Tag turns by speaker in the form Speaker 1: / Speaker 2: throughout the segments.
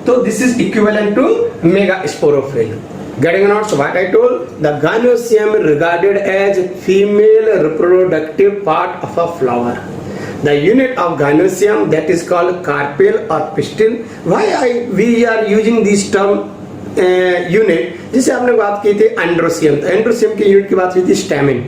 Speaker 1: तो this is equivalent to mega sporophyll. Getting or not? So what I told, the gynoecium regarded as female reproductive part of a flower. The unit of gynoecium, that is called carpel or pistil. Why we are using this term unit? जिसे हमने बात की थी androecium. तो androecium की unit की बात हुई थी स्टैमिन.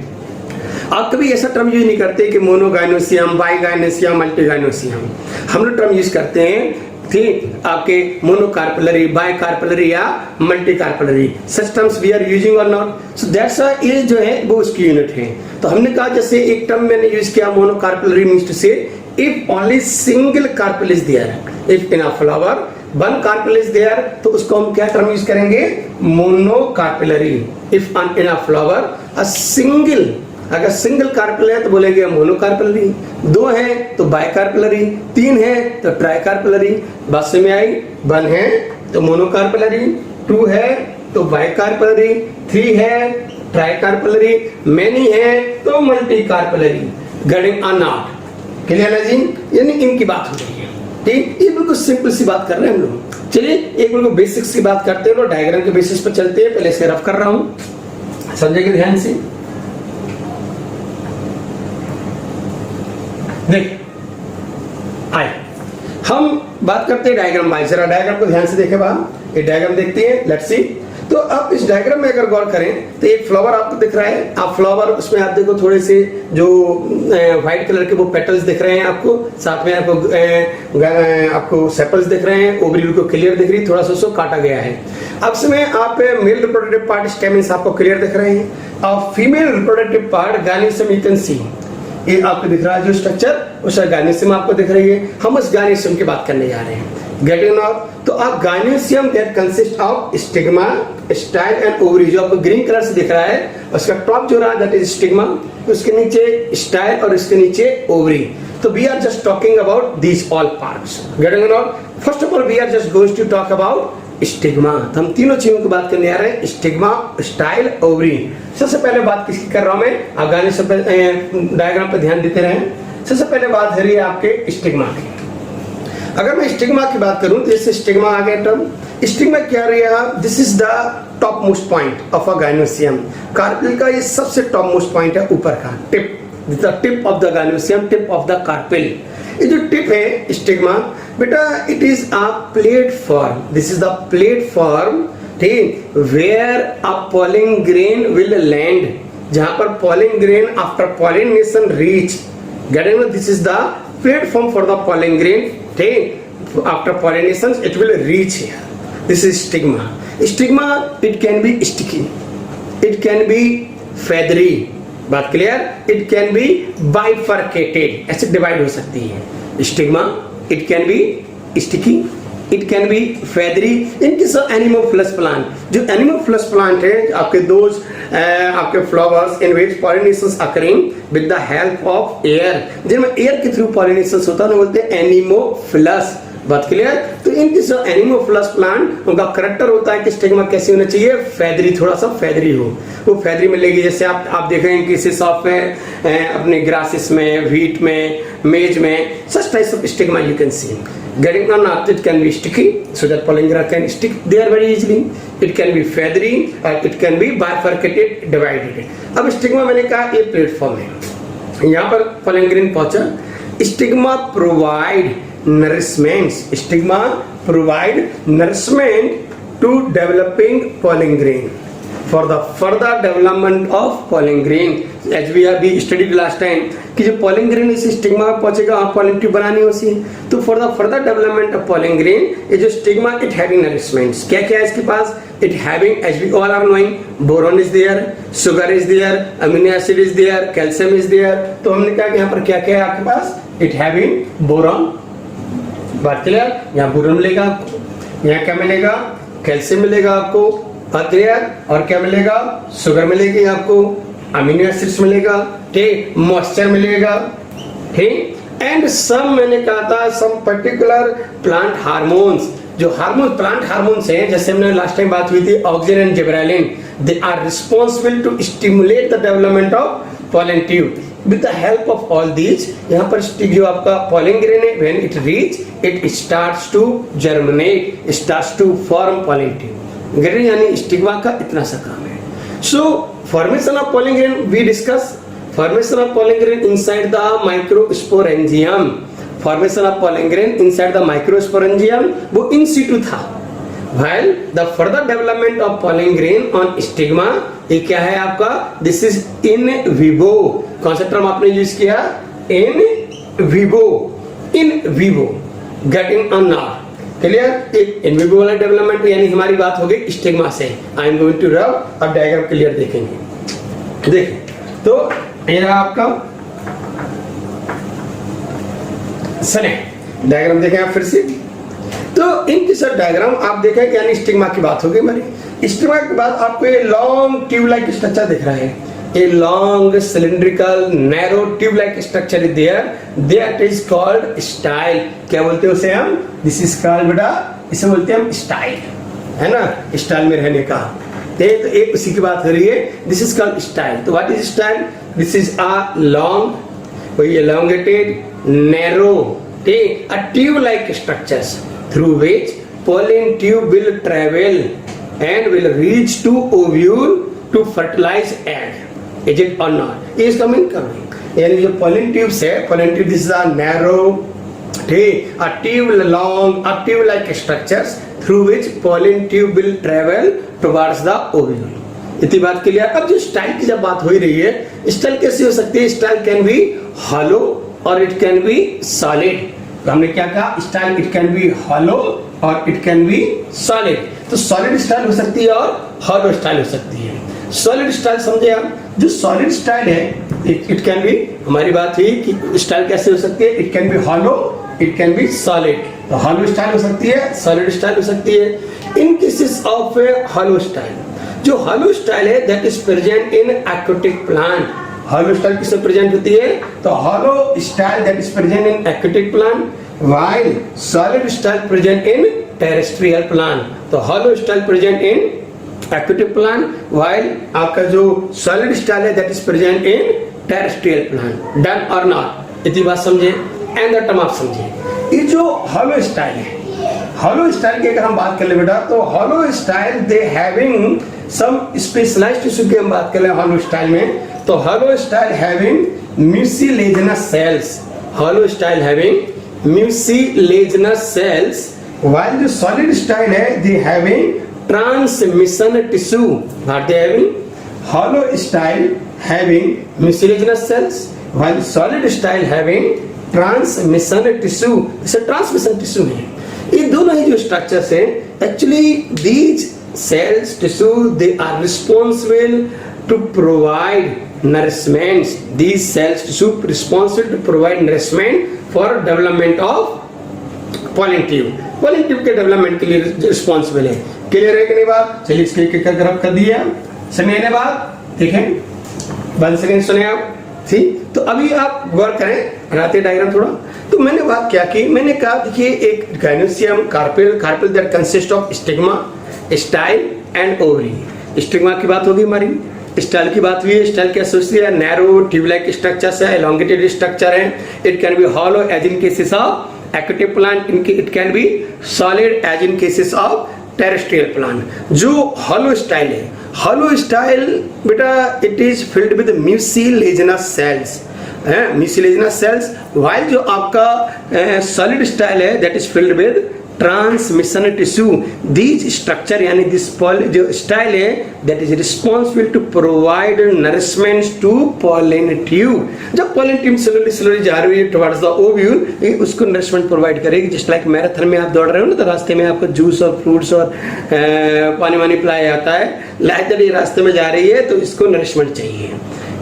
Speaker 1: आप कभी ऐसा टर्म यूज नहीं करते कि मोनोगाइनोसियम, बाइगाइनोसियम, मल्टीगाइनोसियम. हम लोग टर्म यूज करते हैं ठीक आपके मोनोकार्पलरी, बाइकार्पलरी या multicarpellary. Such terms we are using or not. So that's ये जो है वो उसकी यूनिट है. तो हमने कहा जैसे एक टर्म मैंने यूज किया monocarpellary means to say if only single carpel is there. If in a flower one carpel is there तो उसको हम क्या टर्म यूज करेंगे? Monocarpellary. If in a flower a single, अगर सिंगल कार्पल है तो बोलेंगे मोनोकार्पलरी. दो है तो बाइकार्पलरी. तीन है तो ट्राइकार्पलरी. बात समझ में आई? वन है तो मोनोकार्पलरी, टू है तो बाइकार्पलरी, थ्री है ट्राइकार्पलरी, मेनी है तो मल्टीकार्पलरी. गेटिंग और नॉट? क्लियर है जी? यानी इनकी बात हो रही है. ठीक, ये बिल्कुल सिंपल सी बात कर रहे हैं हम लोग. चलिए एक बिल्कुल बेसिक्स की बात करते हैं. डायग्राम के बेसिस पर चलते हैं. पहले से रफ कर रहा हूं, समझेंगे ध्यान से. देख आए हम बात करते हैं डायग्राम वाइज. जरा डायग्राम को ध्यान से देखें बाहर. ये डायग्राम देखते हैं. Let's see. तो अब इस डायग्राम में अगर गौर करें तो एक फ्लावर आपको दिख रहा है. आप फ्लावर उसमें आप देखो थोड़े से जो व्हाइट कलर के वो पेटल्स दिख रहे हैं आपको. साथ में आपको सेपल्स दिख रहे हैं. ओवरी को क्लियर दिख रही, थोड़ा सा उसको काटा गया है. अब इसमें आप मेल रिप्रोडक्टिव पार्ट स्टेमिन्स आपको क्लियर दिख रहे हैं. और female reproductive part gynoecium you can see. ये आपको दिख रहा है जो स्ट्रक्चर उस गायनेसियम आपको दिख रही है. हम उस गायनेसियम की बात करने जा रहे हैं. Getting not? तो आप gynoecium that consist of stigma, style and ovary. जो आपको ग्रीन कलर से दिख रहा है उसका टॉप जो रहा है दैट इज स्टिग्मा, उसके नीचे स्टाइल और इसके नीचे ओवरी. तो we are just talking about these all parts. Getting not? First of all we are just going to talk about stigma. तो हम तीनों चीजों की बात करने आ रहे हैं. Stigma, style, ovary. सबसे पहले बात किसकी कर रहा हूं मैं? आप डायग्राम पे ध्यान देते रहें. सबसे पहले बात हो रही है आपके स्टिग्मा की. अगर मैं स्टिग्मा की बात करूं तो इससे स्टिग्मा आ गया टर्म. स्टिग्मा क्या रहेगा? This is the top most point of a gynoecium. Carpel का ये सबसे टॉप मोस्ट पॉइंट है, ऊपर का tip. The tip of the gynoecium, tip of the carpel. ये जो टिप है स्टिग्मा बेटा, it is a platform. This is the platform, ठीक, where a pollen grain will land. जहां पर pollen grain after pollination reach. Getting? This is the platform for the pollen grain. ठीक, after pollination it will reach here. This is stigma. Stigma it can be sticky, it can be feathery. बात clear? It can be bifurcated. ऐसे divide हो सकती है. Stigma it can be sticky, it can be feathery. इनके सब anemophilous plant, जो anemophilous plant है आपके दोज आपके flowers in which pollinations occurring with the help of air, जिनमें एयर के थ्रू पॉलिनेशंस होता है उन्हें बोलते हैं एनिमोफिलस. बात क्लियर? तो इनके जो एनिमोफिलस प्लांट उनका करेक्टर होता है कि स्टिग्मा कैसे होना चाहिए? फेदरी, थोड़ा सा फेदरी हो. वो फेदरी मिलेगी. जैसे आप देख रहे हैं किसी शॉप में अपने ग्रासेस में, व्हीट में, मेज में, such types of stigma you can see. Getting or not, it can be sticky, so that pollen grain can stick there very easily. It can be feathery, or it can be bifurcated, divided. अब stigma मैंने कहा ये platform है. यहाँ पर pollen grain पहुंचा. Stigma provide nourishments. Stigma provide nourishment to developing pollen grain for the further development of pollen grain. As we have studied last time कि जो pollen grain इस स्टिग्मा में पहुंचेगा वहाँ pollen tube बनानी होती है. तो for the further development of pollen grain ये जो स्टिग्मा it having nourishments. क्या क्या है इसके पास? It having, as we all are knowing, boron is there, sugar is there, amino acid is there, calcium is there. तो हमने कहा कि यहाँ पर क्या क्या है आपके पास? It having boron. बात क्लियर? यहाँ बोरॉन मिलेगा आपको. यहाँ क्या मिलेगा? कैल्शियम मिलेगा आपको. बात क्लियर? और क्या मिलेगा? शुगर मिलेगी आपको, अमीनो एसिड्स मिलेगा, ठीक, मॉइस्चर मिलेगा, ठीक, एंड सम मैंने कहा था सम पर्टिकुलर प्लांट हार्मोन्स. जो हार्मोन प्लांट हार्मोन्स हैं, जैसे हमने लास्ट टाइम बात हुई थी auxin and gibberellin, they are responsible to stimulate the development of pollen tube. With the help of all these, यहाँ पर जो आपका पॉलन ग्रेन है, when it reach it starts to germinate, starts to form pollen tube. Grain यानी stigma का इतना सा काम है। So formation of pollen grain we discuss, formation of pollen grain inside the microsporangium, formation of pollen grain inside the microsporangium वो in situ था, while the further development of pollen grain on stigma ये क्या है आपका, this is in vivo, कौन सा term आपने use किया, in vivo getting on now, clear. एक इन विवो वाला डेवलपमेंट यानी हमारी बात हो गई स्टिग्मा से। I am going to rub, अब डायग्राम क्लियर देखेंगे। देखिए तो ये रहा आपका सने डायग्राम, देखें आप फिर से। तो इनकी सब डायग्राम आप देखें, यानी स्टिग्मा की बात हो गई हमारी। स्टिग्मा के बाद आपको ये लॉन्ग ट्यूब लाइक स्ट्रक्चर दिख रहा है, a long cylindrical narrow tube like structure is there, that is called style. क्या बोलते हैं उसे हम, दिस इज कॉल्ड बेटा, इसे बोलते हैं हम स्टाइल, है ना, स्टाइल में रहने का। तो एक उसी की बात हो रही है, दिस इज कॉल्ड स्टाइल। तो what is style, this is a long, कोई elongated narrow a tube like structures through which pollen tube will travel and will reach to ovule to fertilize egg, is it or not, is coming यानी जो pollen tubes है, pollen tube this is a narrow a tube long a tube like structures through which pollen tube will travel towards the ovule। इतनी बात clear. अब जो style की जब बात हो ही रही है, स्टाइल कैसे हो सकती है, स्टाइल कैन बी हॉलो और इट कैन बी सॉलिड। तो हमने क्या कहा, style it can be hollow और इट कैन बी सॉलिड। तो सॉलिड स्टाइल हो सकती है और हॉलो स्टाइल हो सकती है। सॉलिड स्टाइल समझे आप, जो सॉलिड स्टाइल है इट कैन बी, हमारी बात हुई कि स्टाइल कैसे हो सकती है, it can be hollow, it can be solid. तो हॉलो स्टाइल हो सकती है, सॉलिड स्टाइल हो सकती है। इन केसेस ऑफ हॉलो स्टाइल, जो हॉलो स्टाइल है that is present in aquatic plant. Hollow style किसमें प्रेजेंट होती है, तो hollow style that is present in aquatic plant, while solid style present in terrestrial plant. तो hollow style present in aquatic plant, while आपका जो solid style है that is present in terrestrial plant. Done or not, इतनी बात समझे, and the term आप समझिए। ये जो हॉलो स्टाइल है, हॉलो स्टाइल की अगर हम बात कर ले बेटा, तो hollow style they having some specialised tissue की हम बात कर ले हॉलो स्टाइल में, तो hollow style having mucilaginous cells, hollow style having mucilaginous cells, while जो सॉलिड स्टाइल है they having transmission tissue. What they having, hollow style having mucilaginous cells, while solid style having transmission tissue. इसे transmission tissue है। ये दोनों ही जो structures हैं, actually these cells tissue they are responsible to provide nourishment, these cells tissue responsible to provide nourishment for development of pollen tube, pollen tube के development के लिए responsible है। क्लियर है कि नहीं बात, चलिए इसके एक ग्राफ कर दिया, सुनिए बात, देखें 1 सेकेंड सुने आप, ठीक। तो अभी आप गौर करें, बनाते डायग्राम थोड़ा। तो मैंने बात क्या की, मैंने कहा देखिए एक gynoecium carpel, carpel that consist of stigma, style and ovary. Stigma की बात होगी हमारी, स्टाइल की बात हुई है। स्टाइल कैसे होती है, नैरो ट्यूब लाइक स्ट्रक्चर है, एलोंगेटेड स्ट्रक्चर है। It can be hollow as in cases of aquatic plant, it can be solid as in cases of terrestrial plant. जो हॉलो स्टाइल है, हॉलो स्टाइल बेटा it is filled with mucilaginous cells, mucilaginous cells, while जो आपका solid style है that is filled with transmission tissue. These structure यानी this जो style है that is responsible to provide nourishment to pollen tube. जब pollen tube slowly जा रही है टुवर्ड्स द ओव्यूल, ये उसको नरिशमेंट प्रोवाइड करेगी। जस्ट लाइक मैराथन में आप दौड़ रहे हो ना, तो रास्ते में आपको जूस और फ्रूट्स और पानी वानी पिलाया जाता है। लाइक जब ये रास्ते में जा रही है तो इसको नरिशमेंट चाहिए।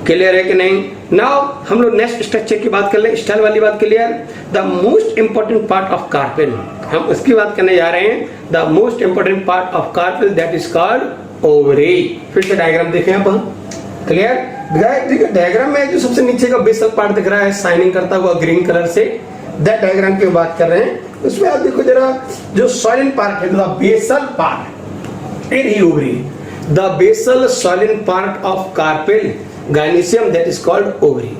Speaker 1: क्लियर है कि नहीं? नाउ हम लोग नेक्स्ट स्ट्रक्चर की बात कर ले, स्टाइल वाली बात clear. The most important part of carpel, हम उसकी बात करने जा रहे हैं। The most important part of carpel that is called ovary. फिर से डायग्राम देखें आप, क्लियर। देखिए डायग्राम में जो सबसे नीचे का बेसल पार्ट दिख रहा है शाइनिंग करता हुआ ग्रीन कलर से, दैट डायग्राम की बात कर रहे हैं। उसमें आप देखो जरा, जो सॉइलेंट पार्ट है the basal part in ovary, the basal swollen part of carpel gynoecium that is called ovary।